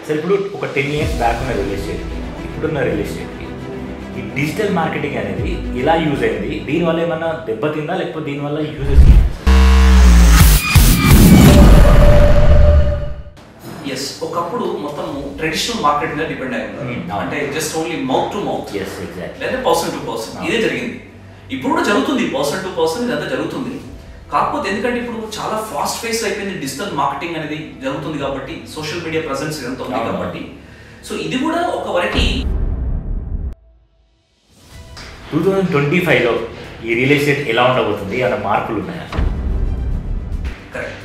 Sir ఇప్పుడు ఒక 10 years back ఉన్న రియల్ ఎస్టేట్కి ఇప్పుడున్న రియల్ ఎస్టేట్కి ఈ డిజిటల్ మార్కెటింగ్ అనేది ఎలా యూజ్ అయింది, దీనివల్ల ఏమన్నా దెబ్బతిందా లేకపోతే దీనివల్ల యూజెస్? ఎస్, ఒకప్పుడు మొత్తం ట్రెడిషనల్ మార్కెట్ మీద డిపెండ్ అయ్యింది. అంటే just only mouth to mouth లేదా పర్సన్ టు పర్సన్ ఇదే జరిగింది. ఇప్పుడు కూడా జరుగుతుంది, పర్సన్ టు పర్సన్ ఇదంతా జరుగుతుంది. కాకపోతే ఎందుకంటే ఇప్పుడు చాలా ఫాస్ట్ ఫేస్ అయిపోయింది, డిజిటల్ మార్కెటింగ్ అనేది జరుగుతుంది కాబట్టి, సోషల్ మీడియా ప్రెసెన్స్ ఇదంతా ఉంది కాబట్టి, సో ఇది కూడా ఒక వరకు 2025లో ఈ రియల్ ఎస్టేట్ ఎలా ఉండబోతుంది అన్న మార్పులు ఉన్నాయా? కరెక్ట్.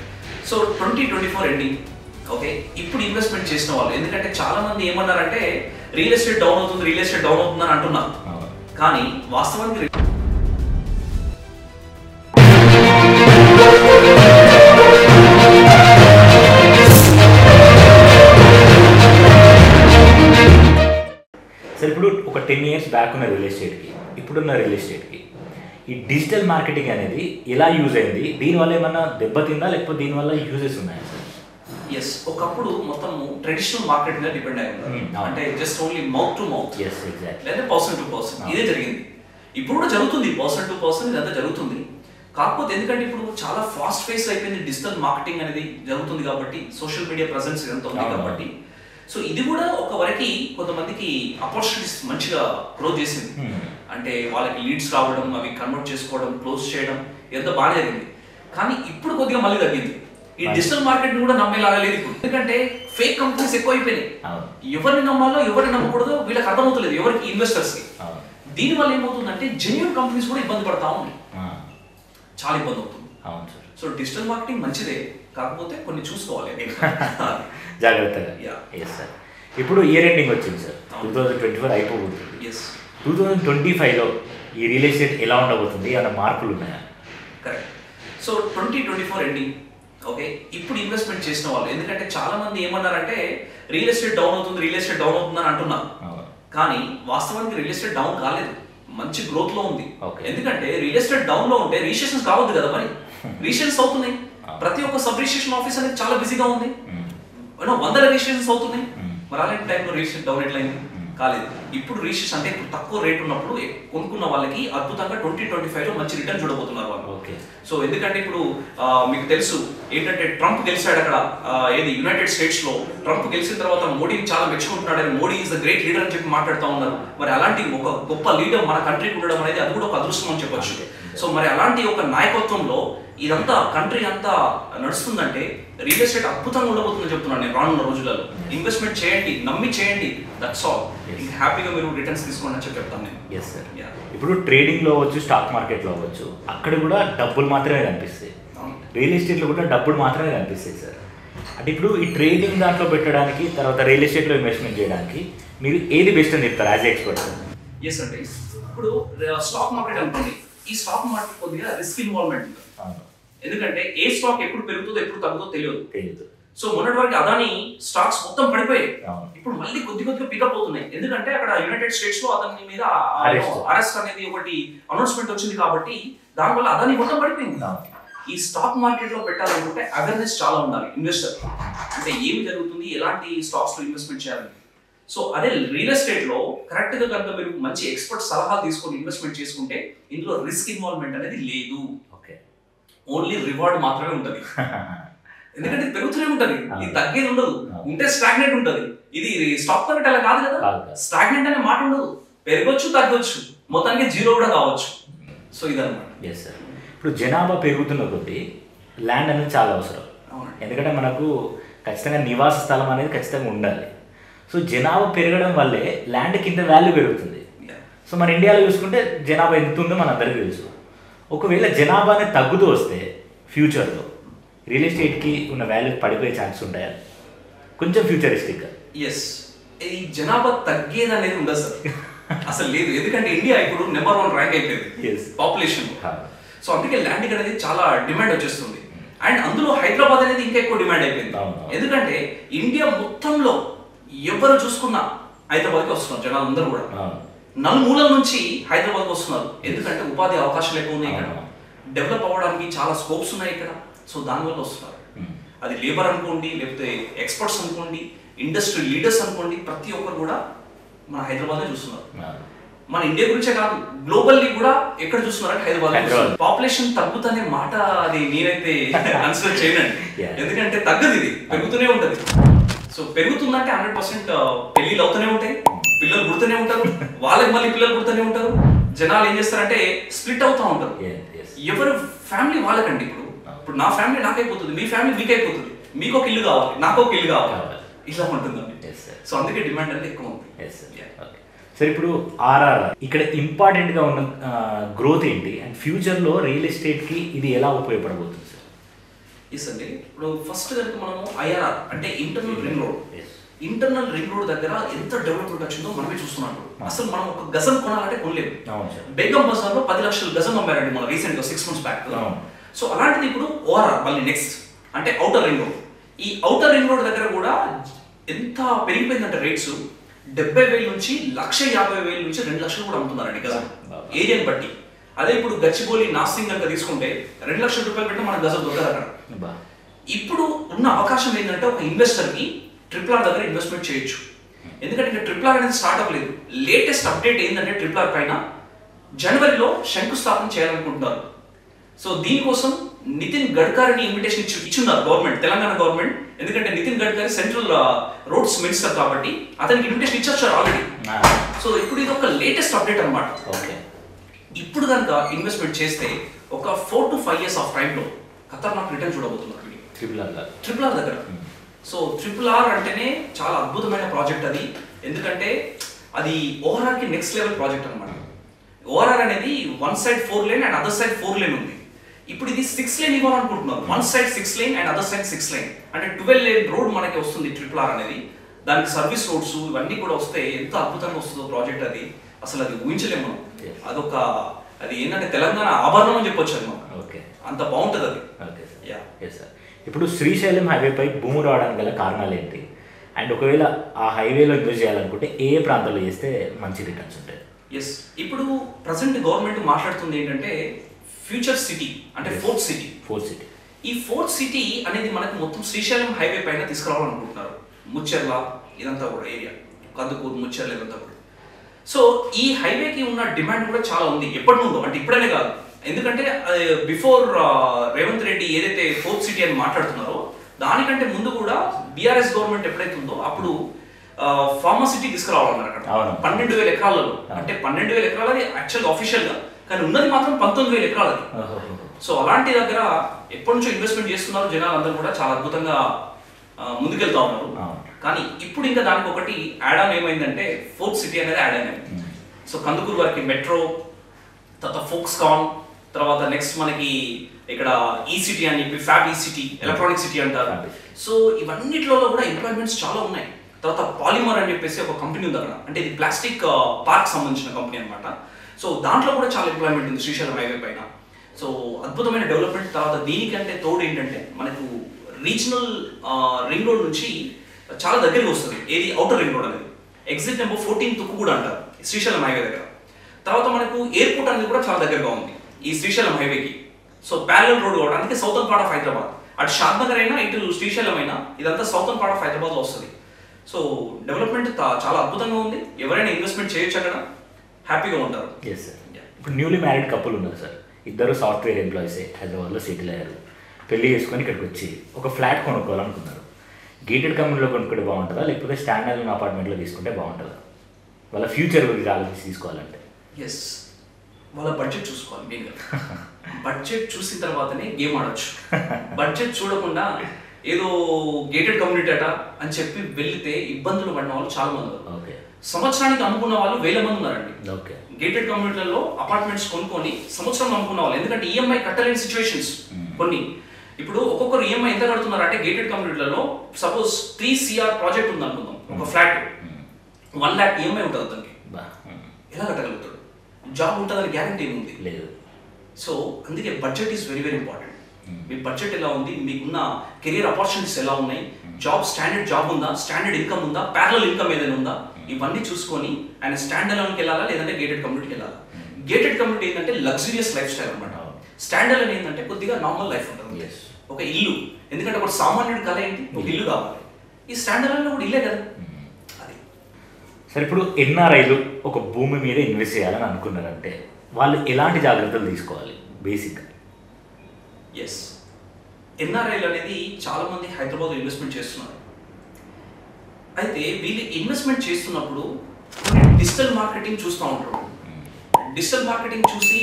సో 2024 ఎండింగ్ ఓకే, ఇప్పుడు ఇన్వెస్ట్మెంట్ చేసిన వాళ్ళు, ఎందుకంటే చాలా మంది ఏమన్నారంటే రియల్ ఎస్టేట్ డౌన్ అవుతుంది, రియల్ ఎస్టేట్ డౌన్ అవుతుంది అని అంటున్నారు. కానీ వాస్తవానికి సార్ ఇప్పుడు ఒక 10 years బ్యాక్ ఉన్న రియల్ ఎస్టేట్కి ఇప్పుడున్న రియల్ ఎస్టేట్కి ఈ డిజిటల్ మార్కెటింగ్ అనేది ఎలా యూజ్ అయింది, దీనివల్ల ఏమన్నా దెబ్బతిందా లేకపోతే దీనివల్ల యూజెస్ ఉన్నాయా సార్? ఎస్, ఒకప్పుడు మొత్తం ట్రెడిషనల్ మార్కెట్ మీద డిపెండ్ అయ్యింది. అంటే just only mouth to mouth లేదా పర్సన్ టు పర్సన్ ఇదే జరిగింది. ఇప్పుడు కూడా జరుగుతుంది, పర్సన్ టు పర్సన్ ఇదంతా జరుగుతుంది. కాకపోతే ఎందుకంటే ఇప్పుడు చాలా ఫాస్ట్ ఫేస్ అయిపోయింది, డిజిటల్ మార్కెటింగ్ అనేది జరుగుతుంది కాబట్టి, సోషల్ మీడియా ప్రెసెన్స్ ఇదంతా ఉంది కాబట్టి, సో ఇది కూడా ఒక వరకు కొంతమందికి ఆపర్చునిటీస్ మంచిగా గ్రో చేసింది. అంటే వాళ్ళకి లీడ్స్ రావడం, అవి కన్వర్ట్ చేసుకోవడం, క్లోజ్ చేయడం ఇదంతా బాగా జరిగింది. కానీ ఇప్పుడు కొద్దిగా మళ్ళీ తగ్గింది. ఈ డిజిటల్ మార్కెట్ కూడా నమ్మేలాగా లేదు ఇప్పుడు, ఎందుకంటే ఫేక్ కంపెనీస్ ఎక్కువ అయిపోయినాయి. ఎవరిని నమ్మాలో ఎవరిని నమ్మకూడదో వీళ్ళకి అర్థమవుతలేదు, ఎవరికి ఇన్వెస్టర్స్ కి. దీనివల్ల ఏమవుతుందంటే జెన్యూన్ కంపెనీస్ కూడా ఇబ్బంది పడతా ఉన్నాయి, చాలా ఇబ్బంది అవుతుంది. సో డిజిటల్ మార్కెటింగ్ మంచిదే, కాకపోతే కొన్ని చూసుకోవాలి జాగ్రత్తగా. సార్ ఇప్పుడు ఇయర్ ఎండింగ్ వచ్చింది సార్, 2024 అయిపోబోతుంది. 2025లో ఈ రియల్ ఎస్టేట్ ఎలా ఉండబోతుంది అన్న మార్పులు ఉన్నాయా? కరెక్ట్. సో 2024 ఎండింగ్ ఓకే, ఇప్పుడు ఇన్వెస్ట్మెంట్ చేసిన వాళ్ళు, ఎందుకంటే చాలా మంది ఏమన్నారంటే రియల్ ఎస్టేట్ డౌన్ అవుతుంది, రియల్ ఎస్టేట్ డౌన్ అవుతుంది అని అంటున్నారు. కానీ వాస్తవానికి రియల్ ఎస్టేట్ డౌన్ కాలేదు, మంచి గ్రోత్ లో ఉంది. ఎందుకంటే రియల్ ఎస్టేట్ డౌన్ లో ఉంటే రిజిస్ట్రేషన్స్ కావద్దు కదా, మరి రిజిస్ట్రేషన్స్ అవుతున్నాయి. ప్రతి ఒక్క సబ్ రిజిస్ట్రేషన్ ఆఫీస్ అనేది చాలా బిజీగా ఉంది, 100 రిజిస్ట్రేషన్స్ అవుతున్నాయి. మరి అలాంటి టైంలో రిజిస్ట్రేషన్ డౌన్ ఎట్లయింది? కాలేదు. ఇప్పుడు రిజిస్ట్రేషన్ అంటే ఇప్పుడు తక్కువ రేట్ ఉన్నప్పుడు కొనుక్కున్న వాళ్ళకి అద్భుతంగా 2025లో మంచి రిటర్న్ చూడబోతున్నారు వాళ్ళు. సో ఎందుకంటే ఇప్పుడు మీకు తెలుసు ఏంటంటే ట్రంప్ గెలిచాడు అక్కడ, ఏది యునైటెడ్ స్టేట్స్ లో. ట్రంప్ గెలిచిన తర్వాత మోడీని చాలా మెచ్చుకుంటున్నాడు, Modi is the great leader అని చెప్పి మాట్లాడుతూ ఉన్నారు. మరి అలాంటి ఒక గొప్ప లీడర్ మన కంట్రీకి ఉండడం అనేది అది కూడా ఒక అదృష్టం అని చెప్పొచ్చు. సో మరి అలాంటి ఒక నాయకత్వంలో ఇదంతా కంట్రీ అంతా నడుస్తుందంటే రియల్ ఎస్టేట్ అద్భుతంగా ఉండబోతుందని చెప్తున్నాను నేను. రానున్న రోజులలో ఇన్వెస్ట్మెంట్ చేయండి, నమ్మి చేయండి, దట్స్ ఆల్. ఇంకా హ్యాపీగా మీరు రిటర్న్స్ తీసుకోండి అని చెప్పి చెప్తాను నేను. Yes sir. ఇప్పుడు ట్రేడింగ్లో అవ్వచ్చు, స్టాక్ మార్కెట్లో అవ్వచ్చు, అక్కడ కూడా డబ్బులు మాత్రమే కనిపిస్తాయి. రియల్ ఎస్టేట్లో కూడా డబ్బులు మాత్రమే కనిపిస్తాయి సార్. అంటే ఇప్పుడు ఈ ట్రేడింగ్ దాంట్లో పెట్టడానికి, తర్వాత రియల్ ఎస్టేట్లో ఇన్వెస్ట్మెంట్ చేయడానికి మీరు ఏది బెస్ట్ అని చెప్తారు యాజ్ ఎక్స్పర్ట్? ఎస్ అంటే ఇప్పుడు స్టాక్ మార్కెట్ అనుకోండి, ఈ స్టాక్ మార్కెట్ కొద్దిగా రిస్క్ ఇన్వాల్వ్మెంట్ ఉంటుంది. ఎందుకంటే ఏ స్టాక్ ఎప్పుడు పెరుగుతుందో ఎప్పుడు తగ్గుతుందో తెలియదు. సో మొన్నటి వరకు అదాని స్టాక్స్ మొత్తం పడిపోయాయి, ఇప్పుడు మళ్ళీ కొద్దిగా పికప్ అవుతున్నాయి. ఎందుకంటే అక్కడ యునైటెడ్ స్టేట్స్ లో అదాని మీద అరెస్ట్ అనేది ఒకటి అనౌన్స్మెంట్ వచ్చింది కాబట్టి దానివల్ల అదాని మొత్తం పడిపోయింది. ఈ స్టాక్ మార్కెట్ లో పెట్టాలనుకుంటే అవేర్నెస్ చాలా ఉండాలి ఇన్వెస్టర్, అంటే ఏం జరుగుతుంది, ఎలాంటి స్టాక్స్ లో ఇన్వెస్ట్మెంట్ చేయాలి. సో అదే రియల్ ఎస్టేట్ లో కరెక్ట్ గా కనుక మీరు మంచి ఎక్స్పర్ట్ సలహాలు తీసుకొని ఇన్వెస్ట్మెంట్ చేసుకుంటే ఇందులో రిస్క్ ఇన్వాల్వ్మెంట్ అనేది లేదు, ఓన్లీ రివార్డ్ మాత్రమే ఉంటది. ఎందుకంటే పెరుగుతూనే ఉంటది, ఇది తగ్గేది ఉండదు, ఉంటే స్టాగ్నెంట్ ఉంటది. ఇది స్టాక్ మార్కెట్ అలా కాదు కదా, స్టాగ్నెంట్ అనే మాట ఉండదు, పెరగొచ్చు తగ్గొచ్చు, మొత్తానికి జీరో కూడా కావచ్చు. సో ఇదన్నమాట. Yes sir. ఇప్పుడు జనాభా పెరుగుతున్న కొద్దీ ల్యాండ్ అనేది చాలా అవసరం, ఎందుకంటే మనకు ఖచ్చితంగా నివాస స్థలం అనేది ఖచ్చితంగా ఉండాలి. సో జనాభా పెరగడం వల్లే ల్యాండ్ కింద వాల్యూ పెరుగుతుంది. సో మన ఇండియాలో చూసుకుంటే జనాభా ఎంత ఉందో మన అందరికీ తెలుసు. ఒకవేళ జనాభా అనేది తగ్గుతూ వస్తే ఫ్యూచర్లో రియల్ ఎస్టేట్కి ఉన్న వాల్యూ పడిపోయే ఛాన్స్ ఉంటాయా కొంచెం ఫ్యూచరిస్టిక్గా? ఎస్, ఈ జనాభా తగ్గేది అనేది ఉండదు సార్, అసలు లేదు. ఎందుకంటే ఇండియా ఇప్పుడు నెంబర్ 1 ర్యాంక్ అయిపోయింది పాపులేషన్. సో అందుకే ల్యాండ్ అనేది చాలా డిమాండ్ వచ్చేస్తుంది. అండ్ అందులో హైదరాబాద్ అనేది ఇంకా ఎక్కువ డిమాండ్ అయిపోయింది. ఎందుకంటే ఇండియా మొత్తంలో ఎవరు చూసుకున్నా హైదరాబాద్కి వస్తున్నారు జనాలు అందరూ కూడా, నలుమూలల నుంచి హైదరాబాద్కి వస్తున్నారు. ఎందుకంటే ఉపాధి అవకాశాలు ఎక్కువ ఉన్నాయి ఇక్కడ, డెవలప్ అవ్వడానికి చాలా స్కోప్స్ ఉన్నాయి ఇక్కడ. సో దానివల్ల వస్తున్నారు. అది లేబర్ అనుకోండి, లేకపోతే ఎక్స్పర్ట్స్ అనుకోండి, ఇండస్ట్రీ లీడర్స్ అనుకోండి, ప్రతి ఒక్కరు కూడా మన హైదరాబాద్లో చూస్తున్నారు. మన ఇండియా గురించే కాదు, గ్లోబల్లీ కూడా ఎక్కడ చూస్తున్నారంటే హైదరాబాద్. పాపులేషన్ తగ్గుతనే మాట అది నేనైతే కన్సిడర్ చేయనండి, ఎందుకంటే తగ్గదు, ఇది పెరుగుతూనే ఉంటది. సో పెరుగుతుందంటే 100% పెళ్లిళ్ళు అవుతూనే ఉంటాయి, పిల్లలు పుడుతూనే ఉంటారు, వాళ్ళకి మళ్ళీ పిల్లలు పుడుతూనే ఉంటారు. జనాలు ఏం చేస్తారంటే స్ప్లిట్ అవుతూ ఉంటారు, ఎవరు ఫ్యామిలీ వాళ్ళకండి. ఇప్పుడు నా ఫ్యామిలీ నాకైపోతుంది, మీ ఫ్యామిలీ మీకైపోతుంది, మీకు ఒక ఇల్లు కావాలి, నాకు ఒక ఇల్లు కావాలి, ఇలా ఉంటుందండి. సో అందుకే డిమాండ్ అనేది ఎక్కువ ఉంది. సార్ ఇప్పుడు ఆర్ఆర్ ఇక్కడ ఇంపార్టెంట్గా ఉన్న గ్రోత్ ఏంటి అండ్ ఫ్యూచర్లో రియల్ ఎస్టేట్కి ఇది ఎలా ఉపయోగపడబోతుంది సార్? ఎస్ అండి, ఇప్పుడు ఫస్ట్ కనుక మనము ఐఆర్ఆర్ అంటే internal ring road, internal ring road దగ్గర ఎంత డెవలప్మెంట్ వచ్చిందో మనమే చూస్తున్నాం. అసలు మనం ఒక గజం కొనాలంటే కొనలేము. బేగం బజార్లో 10 లక్షల గజం అమ్మారండి మన రీసెంట్గా 6 months బ్యాక్. సో అలాంటిది ఇప్పుడు ఓఆర్ఆర్ మళ్ళీ నెక్స్ట్ అంటే అవుటర్ రింగ్ రోడ్. ఈ అవుటర్ రింగ్ రోడ్ దగ్గర కూడా ఎంత పెరిగిపోయిందంటే రేట్స్ 70,000 నుంచి 150,000 నుంచి 2 లక్షలు కూడా అమ్ముతున్నారండి గజం, ఏరియాని బట్టి. అదే ఇప్పుడు గచ్చిబౌలి నాసింగ్ కనుక తీసుకుంటే 2 లక్షల రూపాయలు పెట్టి మనకు గజం దొరకదు అక్కడ. ఇప్పుడు ఉన్న అవకాశం ఏంటంటే ఒక ఇన్వెస్టర్కి RRR దగ్గర ఇన్వెస్ట్మెంట్ చేయొచ్చు, ఎందుకంటే ఇంకా RRR అనేది స్టార్ట్ అవ్వలేదు. లేటెస్ట్ అప్డేట్ ఏంటంటే RRR పైన జనవరిలో శంకుస్థాపన చేయాలనుకుంటున్నారు. సో దీనికోసం నితిన్ గడ్కరీని ఇన్విటేషన్ ఇచ్చున్నారు గవర్నమెంట్, తెలంగాణ గవర్నమెంట్. ఎందుకంటే Nitin Gadkari central roads minister కాబట్టి అతనికి ఇన్విటేషన్ ఇచ్చారు ఆల్రెడీ. సో ఇప్పుడు ఇది ఒక లేటెస్ట్ అప్డేట్ అనమాట. ఇప్పుడు కనుక ఇన్వెస్ట్మెంట్ చేస్తే ఒక 4 to 5 years ఆఫ్ టైంలో ఖతర్నాక్ రిటర్న్ చూడబోతున్నారు RRR దగ్గర. సో RRR అంటేనే చాలా అద్భుతమైన ప్రాజెక్ట్ అది, ఎందుకంటే అది ఓఆర్ఆర్కి నెక్స్ట్ లెవెల్ ప్రాజెక్ట్ అనమాట. ఓఆర్ఆర్ అనేది 1 side 4 lane and other side 4 lane ఉంది. ఇప్పుడు ఇది 6 lane ఇవ్వాలనుకుంటున్నారు, 1 side 6 lane and other side 6 lane అంటే 12 lane రోడ్ మనకి వస్తుంది RRR అనేది. దానికి సర్వీస్ రోడ్స్ ఇవన్నీ కూడా వస్తే ఎంత అద్భుతంగా వస్తుందో ప్రాజెక్ట్ అది, అసలు అది ఊహించలేము మనం. అదొక అది ఏంటంటే తెలంగాణ ఆభరణం అని చెప్పొచ్చు అది మనం, అంత బాగుంటుంది అది. ఇప్పుడు శ్రీశైలం హైవేపై భూమి రావడానికి గల కారణాలు ఏంటి అండ్ ఒకవేళ ఆ హైవేలో ఇన్వెస్ట్ చేయాలనుకుంటే ఏ ప్రాంతాల్లో చేస్తే మంచి రిటర్న్స్ ఉంటాయి? ఎస్, ఇప్పుడు ప్రజెంట్ గవర్నమెంట్ మాట్లాడుతుంది ఏంటంటే ఫ్యూచర్ సిటీ అంటే ఫోర్త్ సిటీ. ఈ ఫోర్త్ సిటీ అనేది మనకు మొత్తం శ్రీశైలం హైవే పైన తీసుకురావాలనుకుంటున్నారు. ముచ్చెర్ల ఇదంతా కూడా ఏరియా, కందుకూరు ముచ్చెర్ల ఇదంతా కూడా. సో ఈ హైవేకి ఉన్న డిమాండ్ కూడా చాలా ఉంది ఎప్పటి నుండో, అంటే ఇప్పుడనే కాదు. ఎందుకంటే బిఫోర్ రేవంత్ రెడ్డి ఏదైతే ఫోర్త్ సిటీ అని మాట్లాడుతున్నారో దానికంటే ముందు కూడా బీఆర్ఎస్ గవర్నమెంట్ ఎప్పుడైతే ఉందో అప్పుడు ఫార్మసిటీ తీసుకురావాలన్నారు అక్కడ 12,000 ఎకరాలలో. అంటే 12,000 ఎకరాలది యాక్చువల్గా ఆఫీషియల్గా, కానీ ఉన్నది మాత్రం 19,000 ఎకరాలది. సో అలాంటి దగ్గర ఎప్పటి నుంచో ఇన్వెస్ట్మెంట్ చేస్తున్నారు జనాలు అందరూ కూడా, చాలా అద్భుతంగా ముందుకెళ్తా ఉన్నారు. కానీ ఇప్పుడు ఇంకా దానికి ఒకటి యాడ్ ఆన్ ఏమైందంటే ఫోర్త్ సిటీ అనేది యాడ్ అయింది. సో కందుకూరు వారికి మెట్రో, తర్వాత ఫోక్స్కాన్, తర్వాత నెక్స్ట్ మనకి ఇక్కడ ఈ సిటీ అని చెప్పి ఫ్యాబ్ ఈ సిటీ, ఎలక్ట్రానిక్ సిటీ అంటారు. సో ఇవన్నిట్లో కూడా ఎంప్లాయ్మెంట్స్ చాలా ఉన్నాయి. తర్వాత పాలిమర్ అని చెప్పేసి ఒక కంపెనీ ఉంది అక్కడ, అంటే ఇది ప్లాస్టిక్ పార్క్ సంబంధించిన కంపెనీ అనమాట. సో దాంట్లో కూడా చాలా ఎంప్లాయ్మెంట్ ఉంది శ్రీశైలం హైవే పైన. సో అద్భుతమైన డెవలప్మెంట్. తర్వాత దీనికంటే తోడు ఏంటంటే మనకు రీజనల్ రింగ్ రోడ్ నుంచి చాలా దగ్గరికి వస్తుంది, ఏది అవుటర్ రింగ్ రోడ్ అనేది. ఎగ్జిట్ నెంబర్ 14 తుక్కు కూడా అంటారు శ్రీశైలం హైవే దగ్గర. తర్వాత మనకు ఎయిర్పోర్ట్ అనేది కూడా చాలా దగ్గరగా ఉంది ఈ శ్రీశైలం హైవేకి. సో ప్యారలల్ రోడ్ కూడా, అందుకే సౌతర్న్ పార్ట్ ఆఫ్ హైదరాబాద్, అటు షాద్నగర్ అయినా ఇటు శ్రీశైలం అయినా ఇదంతా సౌతర్న్ పార్ట్ ఆఫ్ హైదరాబాద్లో వస్తుంది. సో డెవలప్మెంట్ చాలా అద్భుతంగా ఉంది, ఎవరైనా ఇన్వెస్ట్మెంట్ చేయొచ్చు అక్కడ, హ్యాపీగా ఉంటారు. Yes sir. ఇప్పుడు న్యూలీ మ్యారీడ్ కపుల్ ఉన్నారు సార్, ఇద్దరు సాఫ్ట్వేర్ ఎంప్లాయీసే, హైదరాబాద్లో సెటిల్ అయ్యారు, పెళ్లి చేసుకొని ఇక్కడికి వచ్చి ఒక ఫ్లాట్ కొనుక్కోవాలనుకున్నారు. గేటెడ్ కమ్యూనిటీలో కొనుక్కుంటే బాగుంటుందా లేకపోతే స్టాండర్డ్ అపార్ట్మెంట్లో తీసుకుంటే బాగుంటుందా? వాళ్ళ ఫ్యూచర్ గురించి ఆలోచించి తీసుకోవాలంటే ఎస్, వాళ్ళ బడ్జెట్ చూసుకోవాలి మెయిన్గా. బడ్జెట్ చూసిన తర్వాతనే గేమ్ ఆడొచ్చు. బడ్జెట్ చూడకుండా ఏదో గేటెడ్ కమ్యూనిటీ అట అని చెప్పి వెళ్తే ఇబ్బందులు పడిన వాళ్ళు చాలా మంది ఉన్నారు. సంవత్సరానికి అమ్ముకున్న వాళ్ళు 1000 మంది ఉన్నారండి గేటెడ్ కమ్యూనిటీలలో. అపార్ట్మెంట్స్ కొనుక్కొని సంవత్సరం అమ్ముకున్న వాళ్ళు, ఎందుకంటే ఈఎంఐ కట్టలేని సిచ్యువేషన్స్ కొన్ని. ఇప్పుడు ఒక్కొక్కరు ఈఎంఐ ఎంత కడుతున్నారు అంటే గేటెడ్ కమ్యూనిటీలలో సపోజ్ 3 CR ప్రాజెక్ట్ ఉంది అనుకుందాం, ఒక ఫ్లాట్ 1 lakh ఈఎంఐ ఉంటుంది అతనికి, ఎలా కట్టగలుగుతాడు? జాబ్ ఉంటుందని గ్యారంటీ ఏముంది లేదు. సో అందుకే budget is very very important. Me budget ఎలా ఉంది, మీకున్న కెరియర్ ఆపర్చునిటీస్ ఎలా ఉన్నాయి, జాబ్ స్టాండర్డ్ జాబ్ ఉందా, స్టాండర్డ్ ఇన్కమ్ ఉందా, ప్యారలల్ ఇన్కమ్ ఏదైనా ఉందా, ఇవన్నీ చూసుకొని ఆయన స్టాండ్ అలోన్కి వెళ్ళాలా లేదంటే గేటెడ్ కమ్యూనిటీకి వెళ్ళాలా. గేటెడ్ కమ్యూనిటీ ఏంటంటే లగ్జరియస్ లైఫ్ స్టైల్ అనమాట. స్టాండ్ అలోన్ ఏంటంటే కొద్దిగా నార్మల్ లైఫ్ ఉంటుంది, ఒక ఇల్లు. ఎందుకంటే ఒక సామాన్యుడి కళ ఏంటి, ఒక ఇల్లు కావాలి. ఈ స్టాండర్డ్లో కూడా ఇల్లే కదా. అది సరే, ఇప్పుడు ఎన్ఆర్ఐలు ఒక భూమి మీద ఇన్వెస్ట్ చేయాలని అనుకున్నారంటే వాళ్ళు ఎలాంటి జాగ్రత్తలు తీసుకోవాలి బేసిక్గా? ఎస్, ఎన్ఆర్ఐలు అనేది చాలామంది హైదరాబాద్లో ఇన్వెస్ట్మెంట్ చేస్తున్నారు. అయితే వీళ్ళు ఇన్వెస్ట్మెంట్ చేస్తున్నప్పుడు డిజిటల్ మార్కెటింగ్ చూస్తూ ఉంటారు. డిజిటల్ మార్కెటింగ్ చూసి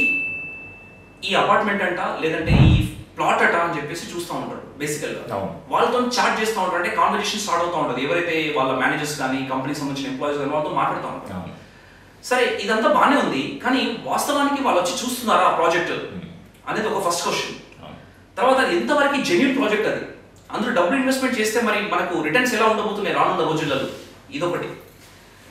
ఈ అపార్ట్మెంట్ అంట లేదంటే ఈ ప్లాట్ అట అని చెప్పేసి చూస్తూ ఉంటారు. బేసికల్గా వాళ్ళతో చాట్ చేస్తూ ఉంటారు. అంటే కాన్వర్జేషన్ స్టార్ట్ అవుతూ ఉంటుంది. ఎవరైతే వాళ్ళ మేనేజర్స్ కానీ కంపెనీకి సంబంధించిన ఎంప్లాయీస్ కానీ వాళ్ళతో మాట్లాడుతూ ఉంటారు. సరే, ఇదంతా బాగానే ఉంది, కానీ వాస్తవానికి వాళ్ళు వచ్చి చూస్తున్నారా ఆ ప్రాజెక్ట్ అనేది ఒక ఫస్ట్ క్వశ్చన్. తర్వాత అది ఎంతవరకు జెన్యూన్ ప్రాజెక్ట్, అది అందులో డబ్బులు ఇన్వెస్ట్మెంట్ చేస్తే మరి మనకు రిటర్న్స్ ఎలా ఉండబోతున్నాయి రానున్న రోజులలో, ఇదొకటి.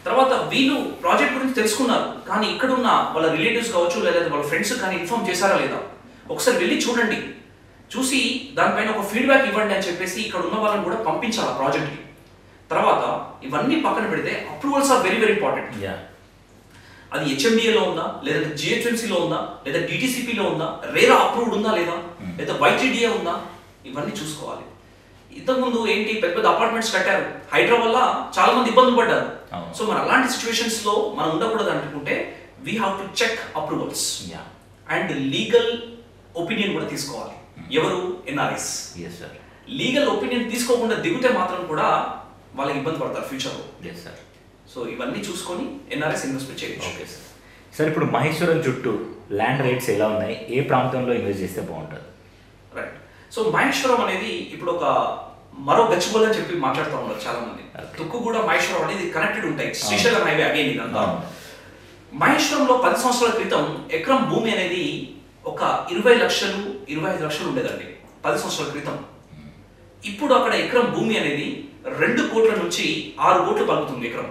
తర్వాత వీళ్ళు ప్రాజెక్ట్ గురించి తెలుసుకున్నారు, కానీ ఇక్కడ ఉన్న వాళ్ళ రిలేటివ్స్ కావచ్చు లేదా వాళ్ళ ఫ్రెండ్స్ కానీ ఇన్ఫార్మ్ చేశారా లేదా, ఒకసారి వెళ్ళి చూడండి, చూసి దానిపైన ఒక ఫీడ్బ్యాక్ ఇవ్వండి అని చెప్పేసి ఇక్కడ ఉన్న వాళ్ళని కూడా పంపించాలి ఆ ప్రాజెక్ట్కి. తర్వాత ఇవన్నీ పక్కన పెడితే approvals are very very important. అది హెచ్ఎండిఏలో ఉందా, లేదా జిహెచ్ఎంసీలో ఉందా, లేదా డిటిసిపిలో ఉందా, రేరా అప్రూవ్డ్ ఉందా లేదా, లేదా వైటీడీఏ ఉందా, ఇవన్నీ చూసుకోవాలి. ఇంతకుముందు ఏంటి, పెద్ద పెద్ద అపార్ట్మెంట్స్ కట్టారు, హైడ్రా వల్ల చాలా మంది ఇబ్బందులు పడ్డారు. సో మరి అలాంటి సిచ్యువేషన్స్ లో మనం ఉండకూడదు అనుకుంటే we have to check approvals and legal opinion కూడా తీసుకోవాలి. ఎవరు? ఎన్ఆర్ఐస్. లీగల్ ఒపీనియన్ తీసుకోకుండా దిగితే మాత్రం కూడా వాళ్ళకి ఇబ్బంది పడతారు ఫ్యూచర్లో. సో ఇవన్నీ చూసుకొని ఎన్ఆర్ఐస్ ఇన్వెస్ట్మెంట్ చేయవచ్చు. Okay sir. సార్, ఇప్పుడు మహేశ్వరం చుట్టూ ల్యాండ్ రేట్స్ ఎలా ఉన్నాయి, ఏ ప్రాంతంలో ఇన్వెస్ట్ చేస్తే బాగుంటుంది? రైట్. సో మహేశ్వరం అనేది ఇప్పుడు ఒక మరో గచ్చిబౌలి అని చెప్పి మాట్లాడుతూ ఉన్నారు చాలా మంది. తుక్కుగూడ మహేశ్వరం అనేది కనెక్టెడ్ ఉంటాయి, శ్రీశైలం హైవే అగైన్ ఇదంతా. మహేశ్వరంలో 10 సంవత్సరాల క్రితం ఎకరం భూమి అనేది ఒక 20 లక్షలు 25 లక్షలు ఉండేదండి 10 సంవత్సరాల క్రితం. ఇప్పుడు అక్కడ ఎకరం భూమి అనేది 2 కోట్ల నుంచి 6 కోట్లు పలుకుతుంది ఎకరం.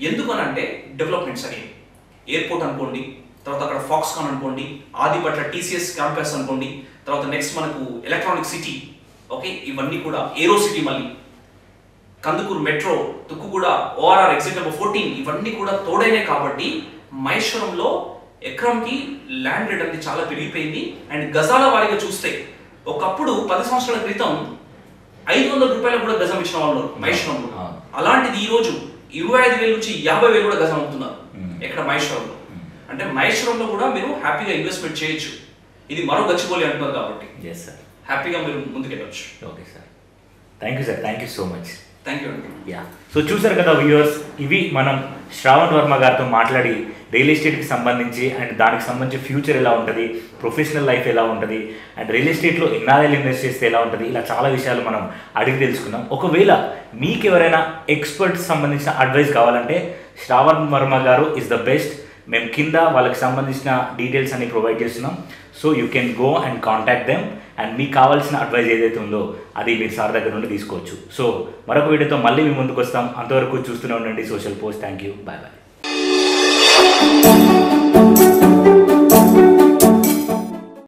ఎందుకనంటే డెవలప్మెంట్స్ అనేవి, ఎయిర్పోర్ట్ అనుకోండి, తర్వాత అక్కడ ఫాక్స్కాన్ అనుకోండి, ఆదిపట్ల టీసీఎస్ క్యాంపస్ అనుకోండి, తర్వాత నెక్స్ట్ మనకు ఎలక్ట్రానిక్ సిటీ, ఓకే, ఇవన్నీ కూడా ఏరో సిటీ, మళ్ళీ Kandukur metro, Tukkuguda ORR exit number 14, ఇవన్నీ కూడా తోడైనాయి. కాబట్టి మహేశ్వరంలో ఎకరంకి ల్యాండ్ రేట్ అనేది చాలా పెరిగిపోయింది. అండ్ గజాల వారీగా చూస్తే ఒకప్పుడు 10 సంవత్సరాల క్రితం 500 రూపాయలు కూడా గజం ఇచ్చిన వాళ్ళు మహేశ్వరంలో. అలాంటిది ఈ రోజు 25,000 నుంచి 50,000 కూడా గజం అమ్ముతున్నారు ఎక్కడ మహేశ్వరంలో. అంటే మహేశ్వరంలో కూడా మీరు హ్యాపీగా ఇన్వెస్ట్మెంట్ చేయొచ్చు. ఇది మరో గచ్చిబౌలి అంటున్నారు కాబట్టి హ్యాపీగా మీరు ముందుకెళ్ళచ్చు. Okay sir, thank you sir, thank you so much. Thank you అండి. సో చూసారు కదా వ్యూవర్స్, ఇవి మనం శ్రావణ్ వర్మ గారితో మాట్లాడి రియల్ ఎస్టేట్కి సంబంధించి అండ్ దానికి సంబంధించి ఫ్యూచర్ ఎలా ఉంటుంది, ప్రొఫెషనల్ లైఫ్ ఎలా ఉంటుంది, అండ్ రియల్ ఎస్టేట్లో ఎన్ఆర్ఐలు ఇన్వెస్ట్ చేస్తే ఎలా ఉంటుంది, ఇలా చాలా విషయాలు మనం అడిగి తెలుసుకున్నాం. ఒకవేళ మీకు ఎవరైనా ఎక్స్పర్ట్స్ సంబంధించిన అడ్వైస్ కావాలంటే శ్రావణ్ వర్మ గారు ఇస్ ద బెస్ట్. మేము కింద వాళ్ళకి సంబంధించిన డీటెయిల్స్ అన్ని ప్రొవైడ్ చేస్తున్నాం. So you can go and contact them and మీకు కావాల్సిన అడ్వైస్ ఏదైతే ఉందో అది మీరు సార్ దగ్గర నుండి తీసుకోవచ్చు. సో మరొక వీడియోతో మళ్ళీ మీ ముందుకు వస్తాం. అంతవరకు చూస్తూనే ఉండండి social post. Thank you, bye bye.